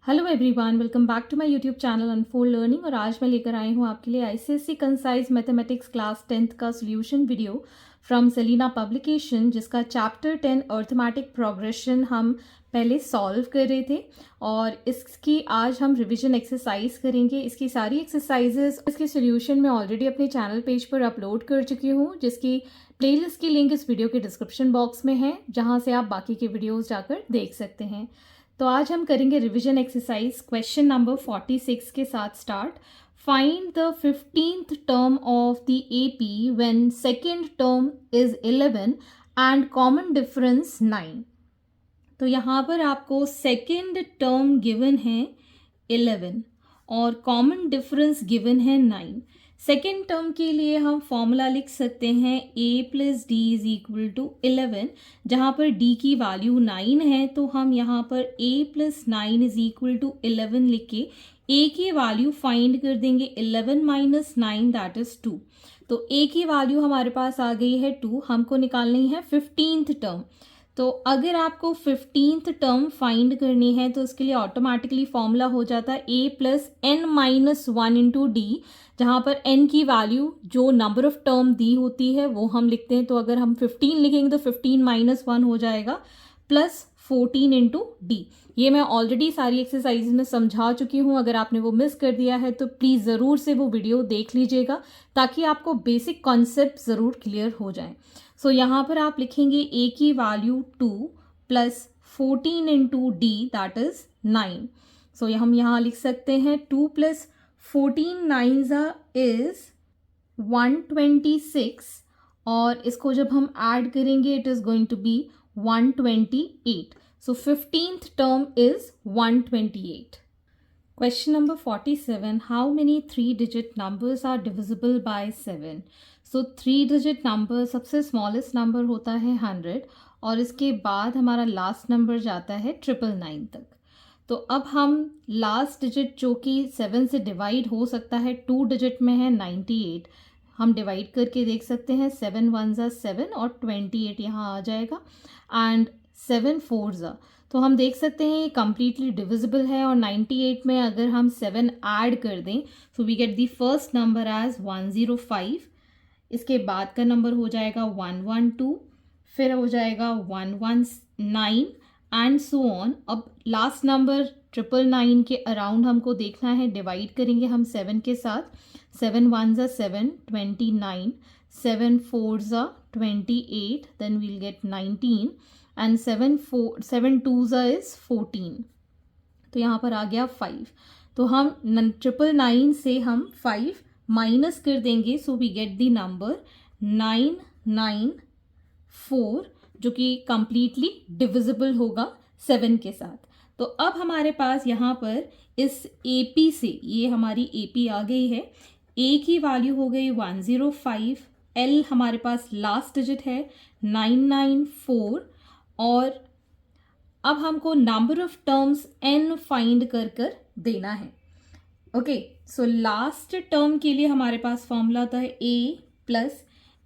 Hello everyone, welcome back to my YouTube channel unfold learning. और आज मैं लेकर आई हूँ आपके लिए ICSE concise mathematics class 10th का solution video from Selina publication, जिसका चैप्टर 10 अर्थमेटिक प्रोग्रेशन हम पहले सॉल्व कर रहे थे और इसकी आज हम रिवीजन एक्सरसाइज करेंगे। इसकी सारी एक्सरसाइजेस इसके सॉल्यूशन मैं ऑलरेडी अपने चैनल पेज पर अपलोड कर चुकी हूँ, जिसकी प्लेलिस्ट की लिंक इस वीडियो के डिस्क्रिप्शन बॉक्स में है, जहाँ से आप बाकी के वीडियोज़ जाकर देख सकते हैं। तो आज हम करेंगे रिवीजन एक्सरसाइज क्वेश्चन नंबर 46 के साथ start. Find the 15th term of the AP when second term is 11 and common difference 9। तो यहाँ पर आपको सेकेंड टर्म गिवन है 11 और कॉमन डिफरेंस गिवन है 9। सेकेंड टर्म के लिए हम फॉर्मूला लिख सकते हैं a plus d is equal to 11। जहाँ पर d की वैल्यू 9 है तो हम यहाँ पर a plus 9 is equal to 11 लिख के a की वैल्यू फाइंड कर देंगे। 11 माइनस 9 दैट इज 2। तो a की वैल्यू हमारे पास आ गई है 2। हमको निकालनी है 15th टर्म। तो अगर आपको 15th टर्म फाइंड करनी है तो उसके लिए ऑटोमेटिकली फॉर्मूला हो जाता है a plus n minus 1 into d, जहाँ पर n की वैल्यू जो नंबर ऑफ टर्म दी होती है वो हम लिखते हैं। तो अगर हम 15 लिखेंगे तो 15 माइनस 1 हो जाएगा प्लस 14 इंटू डी। ये मैं ऑलरेडी सारी एक्सरसाइज में समझा चुकी हूँ। अगर आपने वो मिस कर दिया है तो प्लीज़ ज़रूर से वो वीडियो देख लीजिएगा, ताकि आपको बेसिक कॉन्सेप्ट ज़रूर क्लियर हो जाए। सो यहाँ पर आप लिखेंगे a की value 2 plus 14 into D that is 9। सो हम यहाँ लिख सकते हैं 2 प्लस 14 नाइन्स इज 126 और इसको जब हम ऐड करेंगे it is going to be 128। So 15th term is 128। Question number 47. How many 3-digit numbers are divisible by 7? So 3-digit number सबसे smallest number होता है 100 और इसके बाद हमारा लास्ट नंबर जाता है 999 तक। तो अब हम लास्ट डिजिट जो कि 7 से डिवाइड हो सकता है 2 डिजिट में है 98। हम डिवाइड करके देख सकते हैं 7 1 7 और 28 यहाँ आ जाएगा एंड 7 4 तो हम देख सकते हैं ये कम्प्लीटली डिविजिबल है। और 98 में अगर हम 7 ऐड कर दें तो we get the first number as 105। इसके बाद का नंबर हो जाएगा 112, फिर हो जाएगा 119 एंड सो ऑन। अब लास्ट नंबर 999 के अराउंड हमको देखना है। डिवाइड करेंगे हम 7 के साथ। 7 1 7 29, 7 4 28, then we'll get 19 and 7 2 is 14। तो यहाँ पर आ गया 5। तो हम 999 से हम 5 माइनस कर देंगे। So we get the number 994, जो कि कंप्लीटली डिविजिबल होगा 7 के साथ। तो अब हमारे पास यहाँ पर इस AP से ये हमारी AP आ गई है। A की वैल्यू हो गई 105, L हमारे पास लास्ट डिजिट है 994 और अब हमको number of terms n find कर देना है। ओके, सो लास्ट टर्म के लिए हमारे पास फॉर्मूला होता है a plus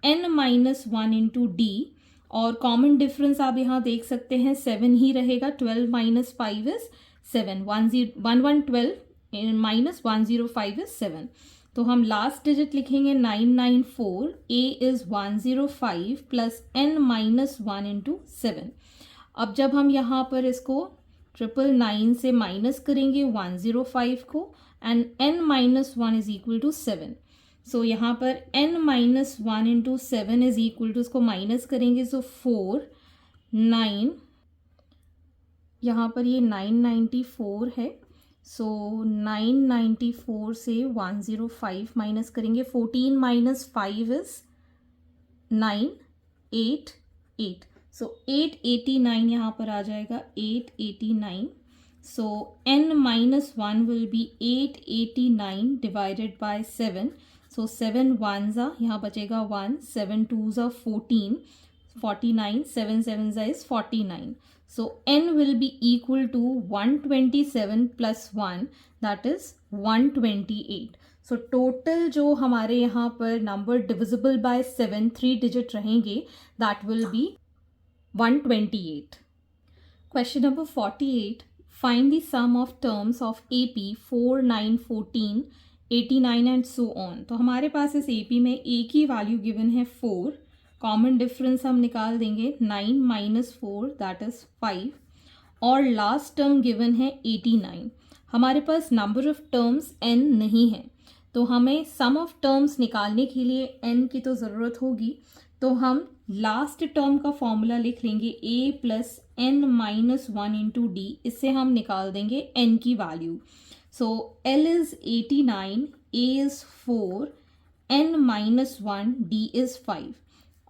n minus 1 into d और कॉमन डिफरेंस आप यहाँ देख सकते हैं 7 ही रहेगा। 12 माइनस 5 इज 7, 1112 माइनस 105 इज 7। तो हम लास्ट डिजिट लिखेंगे 994, a is 105 plus n minus 1 into 7। अब जब हम यहाँ पर इसको 999 से माइनस करेंगे 105 को and n minus 1 is equal to 7। So यहाँ पर n minus 1 into 7 is equal to, इसको माइनस करेंगे सो 4 9, यहाँ पर ये 994 है। सो 994 से 105 माइनस करेंगे। 14 माइनस 5 इज 9, 8 8। सो 889 यहाँ पर आ जाएगा 889। सो n minus 1 will be 889 divided by 7। So 7 1s यहाँ बचेगा 1, 7 2s 14, 49, 7 7s is 49. So n will be equal to 127 plus 1, that is 128. So total जो हमारे यहाँ पर नंबर डिविजिबल बाय 7 3 डिजिट रहेंगे that will be 128. Question number 48. Find the sum of terms of AP 4, 9, 14, 89 and so on. तो हमारे पास इस AP में A की वैल्यू गिवन है 4, कॉमन डिफरेंस हम निकाल देंगे 9 माइनस 4 दैट इज 5 और लास्ट टर्म गिवन है 89. हमारे पास नंबर ऑफ टर्म्स n नहीं है तो हमें सम ऑफ टर्म्स निकालने के लिए n की तो ज़रूरत होगी. तो हम लास्ट टर्म का फॉर्मूला लिख लेंगे a plus n minus 1 into d. इससे हम निकाल देंगे n की value. So l is 89, a is 4, n minus 1, d is 5.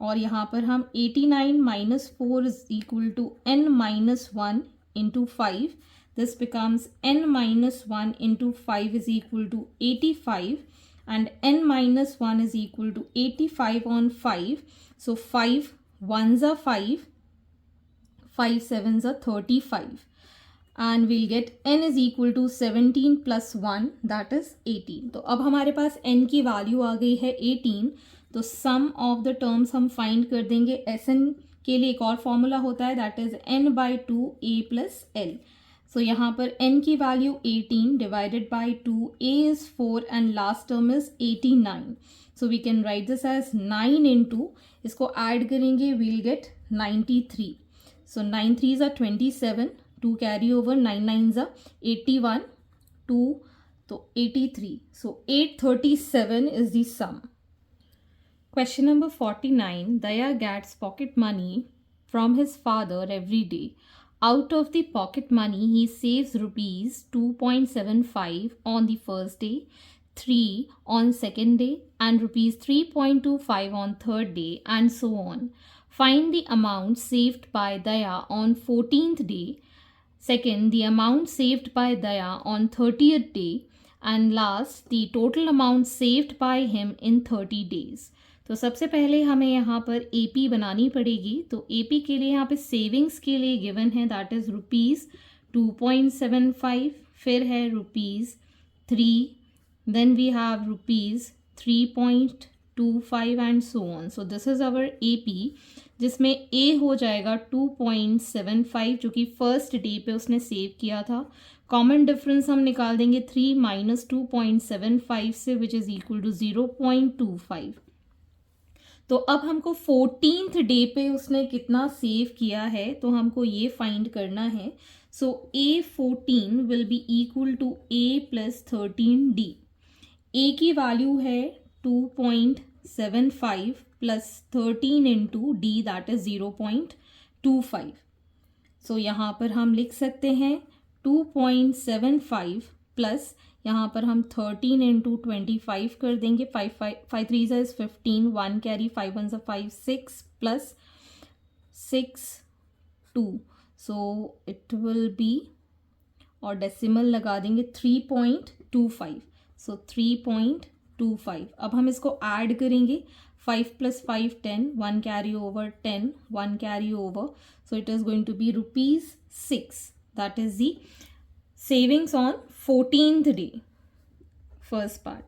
और यहाँ पर हम 89 minus 4 is equal to n minus 1 into 5. This becomes n minus 1 into 5 is equal to 85 and n minus 1 is equal to 85 on 5. So 5 1s are 5, 5 7s are 35 and we'll get n is equal to 17 plus 1 that is 18. तो अब हमारे पास n की value आ गई है 18. तो sum of the terms हम find कर देंगे. Sn के लिए एक और फॉर्मूला होता है that is n by 2 a plus L. So यहाँ पर n की value 18 divided by 2, a is 4 and last term is 89. So we can write this as 9 into, इसको ऐड करेंगे we'll get 93. So 9 3s are 27, 2 carry over, 9 9s are 81, 2 तो 83. So 837 is the sum. Question number 49. Daya gets pocket money from his father every day. Out of the pocket money, he saves rupees 2.75 on the first day, 3 on second day, and rupees 3.25 on third day, and so on. Find the amount saved by Daya on 14th day. Second, the amount saved by Daya on 30th day. And last, the total amount saved by him in 30 days. तो सबसे पहले हमें यहाँ पर AP बनानी पड़ेगी. तो AP के लिए यहाँ पे सेविंग्स के लिए गिवन है दैट इज़ रुपीज़ 2.75, फिर है rupees 3, then we have rupees 3.25 and so on. So this is our AP जिसमें A हो जाएगा 2.75 जो कि फर्स्ट डे पे उसने सेव किया था. कॉमन डिफरेंस हम निकाल देंगे 3 माइनस 2.75 से विच इज़ इक्वल टू 0.25. तो अब हमको 14th डे पे उसने कितना सेव किया है तो हमको ये फाइंड करना है. So A14 will be equal to A plus 13D. A की वैल्यू है 2.75 plus 13 into D that is 0.25. So यहाँ पर हम लिख सकते हैं 2.75 प्लस यहाँ पर हम 13 इंटू 25 कर देंगे. 5 3 is 15, 1 carry, 5 1 5 6 plus 6 2. So it will be और डेसिमल लगा देंगे 3.25. सो 3.25. अब हम इसको ऐड करेंगे 5 plus 5 10, 1 carry over 10, 1 carry over. So it is going to be rupees 6. That is the savings on 14th day, first part.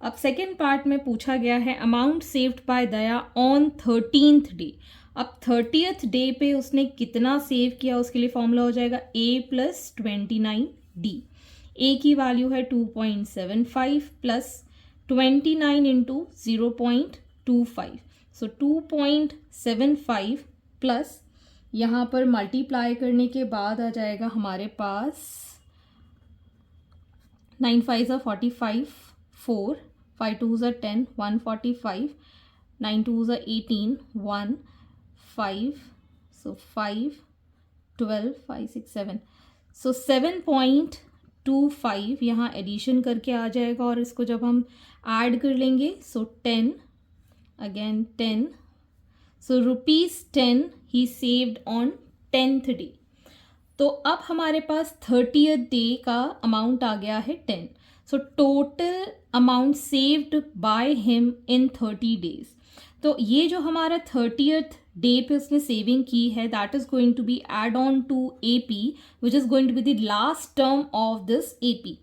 अब सेकेंड पार्ट में पूछा गया है amount saved by Daya on 13th day. अब 30th डे पे उसने कितना save किया उसके लिए फॉर्मूला हो जाएगा A प्लस 29D. A की वैल्यू है 2.75 प्लस 29 इंटू 0.25. सो 2.75 प्लस यहाँ पर मल्टीप्लाई करने के बाद आ जाएगा हमारे पास 9 5s are 45, 4, 5 2s are 10, 145, 9 2s are 18, 1, 5, so 5, 12, 5 6 7. सो 7.25 यहाँ एडिशन करके आ जाएगा और इसको जब हम ऐड कर लेंगे सो 10 again 10. So rupees 10 he saved on 10th day. तो अब हमारे पास 30th डे का अमाउंट आ गया है 10. So total amount saved by him in 30 days. तो ये जो हमारा 30th डे पे उसने सेविंग की है that is going to be add on to AP which is going to be the last term of this AP.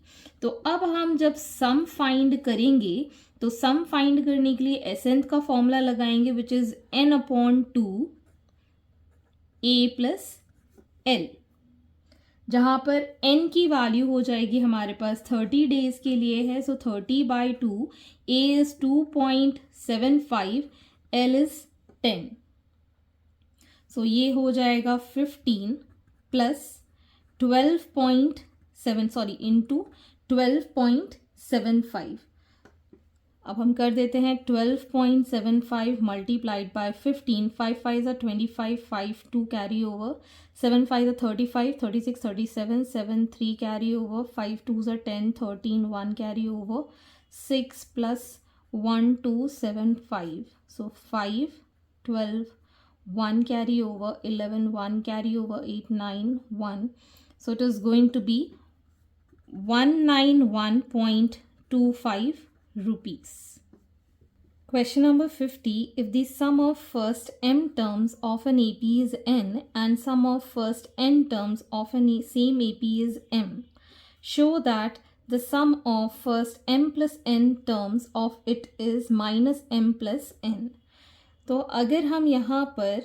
तो अब हम जब सम फाइंड करेंगे तो सम फाइंड करने के लिए Sn का फॉर्मूला लगाएंगे which is n/2 A plus L. जहाँ पर n की वैल्यू हो जाएगी हमारे पास 30 डेज के लिए है, सो 30/2, a इज़ 2.75, l इज़ 10, सो ये हो जाएगा 15 प्लस इंटू 12.75। अब हम कर देते हैं 12.75 multiplied by 15, 5 5 25, 5 2 carry over, 7 5 35, 36 37, 7 3 carry over, 5 2 10, 13 1 carry over, 6 plus 1 2 7 5, so 5 12 1 carry over, 11 1 carry over, 8 9 1, so it is going to be 191.25 rupees. Question number 50. If the sum of first m terms of an AP is n and sum of first n terms of an same AP is m, show that the sum of first m plus n terms of it is minus m plus n. तो अगर हम यहाँ पर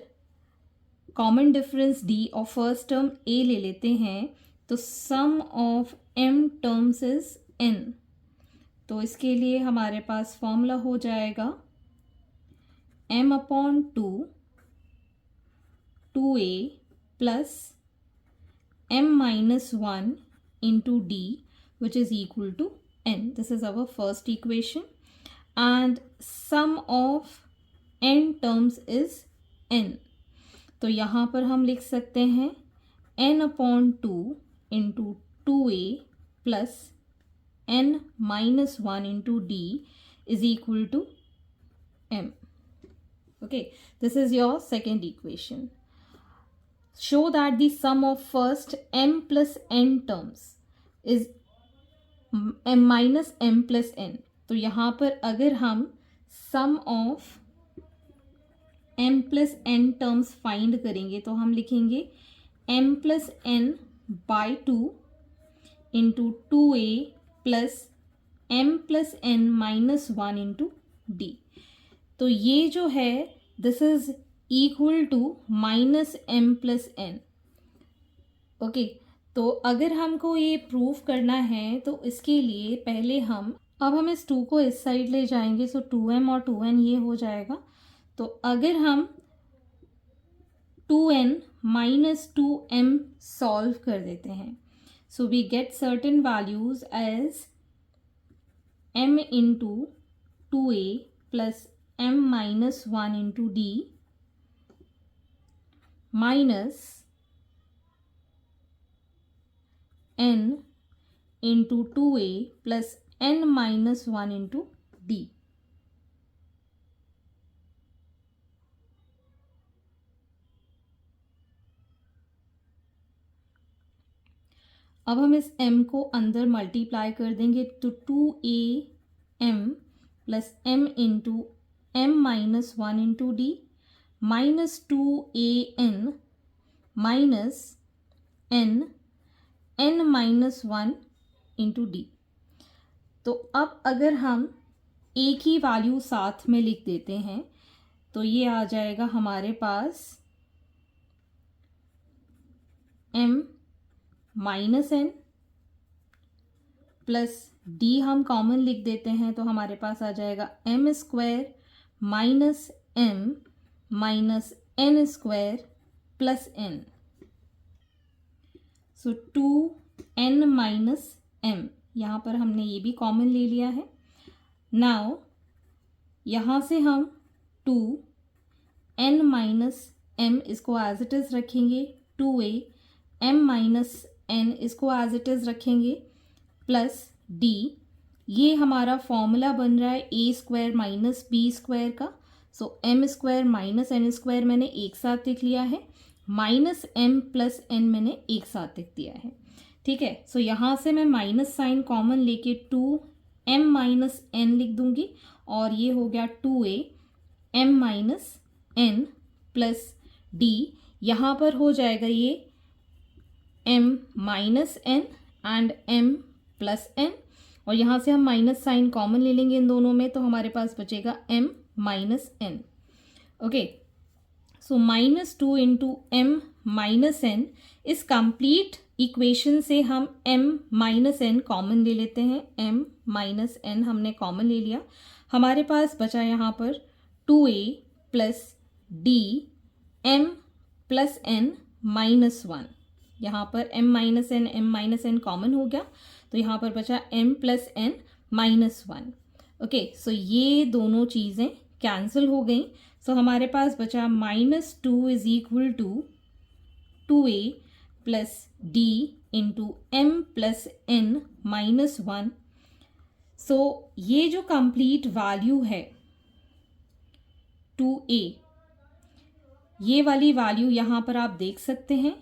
common difference d और first term a ले लेते हैं तो sum of m terms is n, तो इसके लिए हमारे पास फॉर्मूला हो जाएगा m/2 2a plus m-1 into d which is equal to n. This is our first equation and sum of n terms is n. तो यहाँ पर हम लिख सकते हैं n/2 into 2a plus n-1 into d is equal to m. Okay, this is your second equation. Show that the sum of first m plus n terms is m minus m plus n. तो यहाँ पर अगर हम sum of m plus n terms find करेंगे तो हम लिखेंगे m plus n by 2 into 2a plus m plus n minus 1 into d. तो ये जो है this is equal to minus m plus n. Okay, तो अगर हमको ये प्रूव करना है तो इसके लिए पहले अब हम इस 2 को इस साइड ले जाएंगे, सो 2m और 2n ये हो जाएगा. तो अगर हम 2n minus 2m सॉल्व कर देते हैं, so we get certain values as m into 2a plus m minus 1 into d minus n into 2a plus n minus 1 into d. अब हम इस m को अंदर मल्टीप्लाई कर देंगे तो 2am plus m into m minus 1 into d minus 2an minus n minus 1 into d. तो अब अगर हम एक ही वैल्यू साथ में लिख देते हैं तो ये आ जाएगा हमारे पास m minus n plus d हम कॉमन लिख देते हैं तो हमारे पास आ जाएगा m square minus m minus n square plus n. सो 2n माइनस m, यहाँ पर हमने ये भी कॉमन ले लिया है. नाउ यहाँ से हम 2n माइनस m इसको एज इट इज़ रखेंगे, 2a m माइनस n इसको एज इट इज़ रखेंगे प्लस d. ये हमारा फॉर्मूला बन रहा है a square minus b square का. सो m square minus n square मैंने एक साथ लिख लिया है, माइनस m प्लस n मैंने एक साथ लिख दिया है. ठीक है, सो यहाँ से मैं माइनस साइन कॉमन लेके 2m माइनस n लिख दूंगी और ये हो गया 2a m minus n plus d. यहाँ पर हो जाएगा ये m minus n and m plus n और यहाँ से हम माइनस साइन कॉमन ले लेंगे इन दोनों में तो हमारे पास बचेगा m माइनस n. ओके, सो -2 इंटू m माइनस एन, इस कंप्लीट इक्वेशन से हम m माइनस एन कॉमन ले लेते हैं। m माइनस एन हमने कॉमन ले लिया, हमारे पास बचा यहाँ पर 2a plus D m plus n minus 1। यहाँ पर m माइनस n कॉमन हो गया, तो यहाँ पर बचा m plus n minus 1। Okay, so ये दोनों चीज़ें कैंसिल हो गई। सो हमारे पास बचा -2 is equal to 2a plus d into m plus n minus 1। So ये जो कंप्लीट वैल्यू है 2a, ये वाली वैल्यू यहाँ पर आप देख सकते हैं,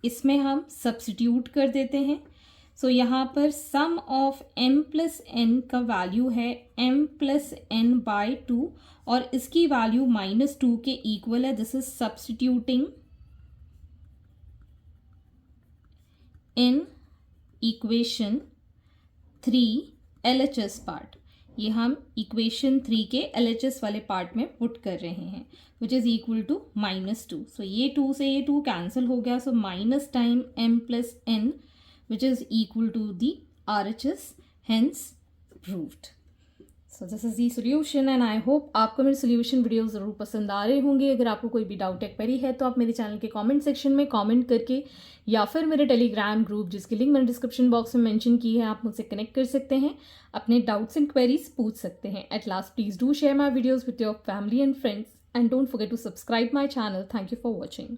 इसमें हम सब्स्टिट्यूट कर देते हैं। सो यहाँ पर सम ऑफ m प्लस n का वैल्यू है m प्लस n बाय 2 और इसकी वैल्यू -2 के इक्वल है। This is substituting in equation 3 LHS part. ये हम इक्वेशन 3 के LHS वाले पार्ट में पुट कर रहे हैं, विच इज़ इक्वल टू -2। सो ये 2 से ये 2 कैंसिल हो गया, so minus time m plus n which is equal to the RHS, hence proved. So this is the solution and I hope आपको मेरे solution वीडियो ज़रूर पसंद आ रहे होंगे। अगर आपको कोई भी डाउट या क्वेरी है तो आप मेरे चैनल के कमेंट सेक्शन में कमेंट करके या फिर मेरे टेलीग्राम ग्रुप जिसकी लिंक मैंने डिस्क्रिप्शन बॉक्स में मेंशन की है, आप मुझसे कनेक्ट कर सकते हैं, अपने डाउट्स एंड क्वेरीज पूछ सकते हैं। At last please do share my videos with your family and friends and don't forget to subscribe my channel. Thank you for watching.